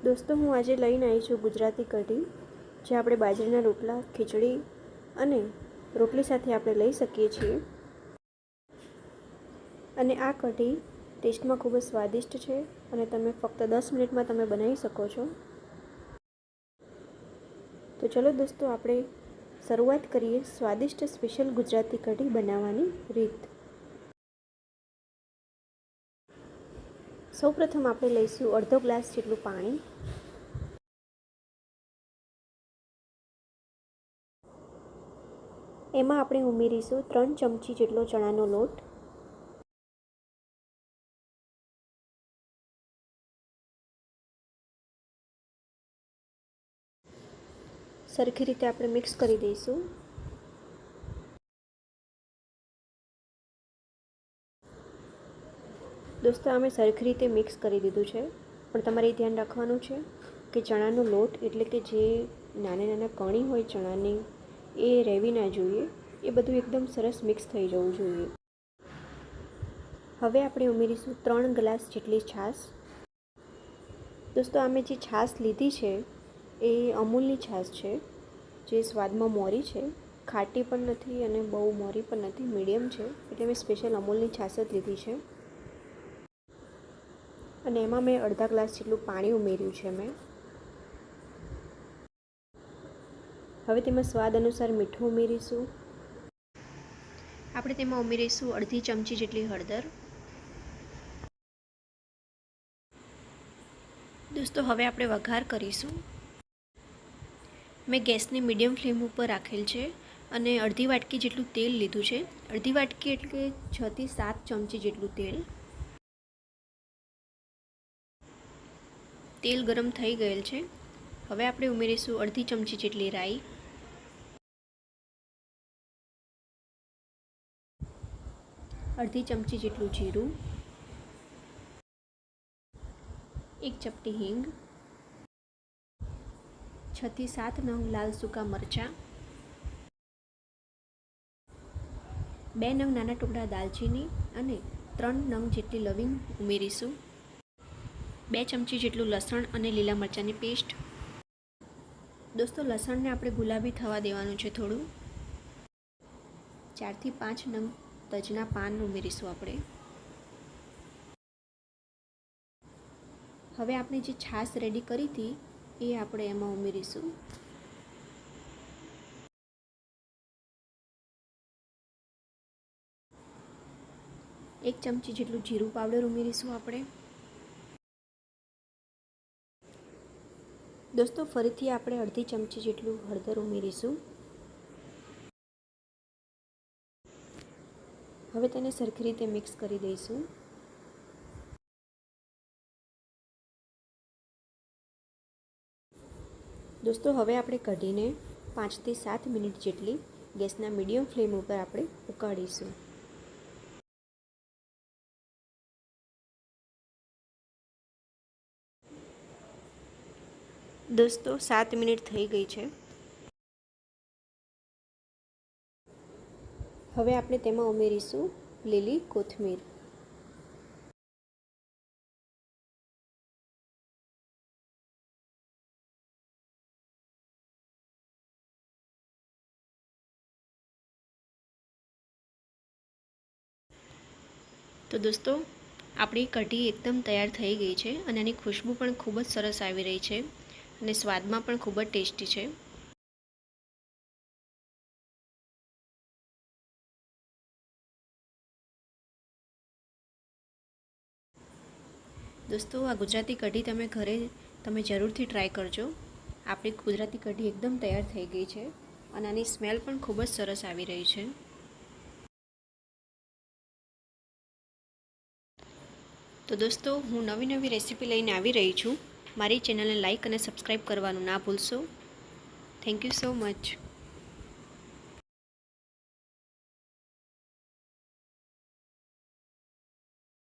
दोस्तों हूँ आज लईने आई छूँ गुजराती कढ़ी, जे આપણે બાજરીના રોટલા, ખીચડી અને રોટલી સાથે આપણે લઈ શકીએ છીએ। અને આ કઢી ટેસ્ટમાં ખૂબ જ સ્વાદિષ્ટ છે અને તમે ફક્ત 10 મિનિટમાં તમે બનાવી શકો છો। તો ચલો દોસ્તો આપણે શરૂઆત કરીએ સ્વાદિષ્ટ સ્પેશિયલ ગુજરાતી કઢી બનાવવાની રીત। સૌપ્રથમ આપણે લઈશું અડધો ગ્લાસ જેટલું પાણી। એમાં આપણે ઉમેરીશું 3 ચમચી જેટલો ચણાનો લોટ, સરખી રીતે આપણે મિક્સ કરી દઈશું। દોસ્તો અમે સરખી રીતે મિક્સ કરી દીધું છે, પણ તમારે એ ધ્યાન રાખવાનું છે કે ચણાનો લોટ એટલે કે જે નાના નાના કણી હોય ચણાની એ રહેવી ના જોઈએ, એ બધું એકદમ સરસ મિક્સ થઈ જવું જોઈએ। હવે આપણે ઉમેરીશું 3 ગ્લાસ જેટલી છાશ। દોસ્તો અમે જે છાશ લીધી છે એ અમૂલની છાશ છે, જે સ્વાદમાં મોરી છે, ખાટી પણ નથી અને બહુ મોરી પણ નથી, મીડિયમ છે, એટલે મેં સ્પેશિયલ અમૂલની છાશ જ લીધી છે। અને એમાં મેં અડધા ગ્લાસ જેટલું પાણી ઉમેર્યું છે મેં। હવે તેમાં સ્વાદ અનુસાર મીઠું ઉમેરીશું। આપણે તેમાં ઉમેરીશું અડધી ચમચી જેટલી હળદર। દોસ્તો હવે આપણે વઘાર કરીશું। મેં ગેસને મીડિયમ ફ્લેમ ઉપર રાખેલ છે અને અડધી વાટકી જેટલું તેલ લીધું છે। અડધી વાટકી એટલે 6 થી 7 ચમચી જેટલું તેલ। તેલ ગરમ થઈ ગયેલ છે। હવે આપણે ઉમેરીશું અડધી ચમચી જેટલી રાઈ, અડધી ચમચી જેટલું જીરું, 1 ચપટી હિંગ, 6 થી 7 નંગ લાલ સૂકા મરચાં, 2 નંગ નાના ટુકડા દાલચીની અને 3 નંગ જેટલી લવિંગ ઉમેરીશું। 2 ચમચી જેટલું લસણ અને લીલા મરચાંની પેસ્ટ। દોસ્તો લસણને આપણે ગુલાબી થવા દેવાનું છે થોડું। 4 થી 5 નંગ તજના પાન ઉમેરીશું આપણે। હવે આપણે જે છાશ રેડી કરી હતી એ આપણે એમાં ઉમેરીશું। એક ચમચી જેટલું જીરું પાવડર ઉમેરીશું આપણે। દોસ્તો ફરીથી આપણે અડધી ચમચી જેટલું હળદર ઉમેરીશું। હવે તેને સરખી રીતે મિક્સ કરી દઈશું। દોસ્તો હવે આપણે કઢીને 5 થી 7 મિનિટ જેટલી ગેસના મીડિયમ ફ્લેમ ઉપર આપણે ઉકાળીશું। દોસ્તો 7 મિનિટ થઈ ગઈ છે। હવે આપણે તેમાં ઉમેરીશું લીલી કોથમીર। તો દોસ્તો આપણી કઢી એકદમ તૈયાર થઈ ગઈ છે અને એની ખુશ્બુ પણ ખૂબ જ સરસ આવી રહી છે અને સ્વાદમાં પણ ખૂબ જ ટેસ્ટી છે। દોસ્તો આ ગુજરાતી કઢી તમે જરૂરથી ટ્રાય કરજો। આપણી ગુજરાતી કઢી એકદમ તૈયાર થઈ ગઈ છે અને આની સ્મેલ પણ ખૂબ જ સરસ આવી રહી છે। તો દોસ્તો હું નવી રેસીપી લઈને આવી રહી છું। મારી ચેનલને લાઈક અને સબસ્ક્રાઈબ કરવાનું ના ભૂલશો। Thank you so much.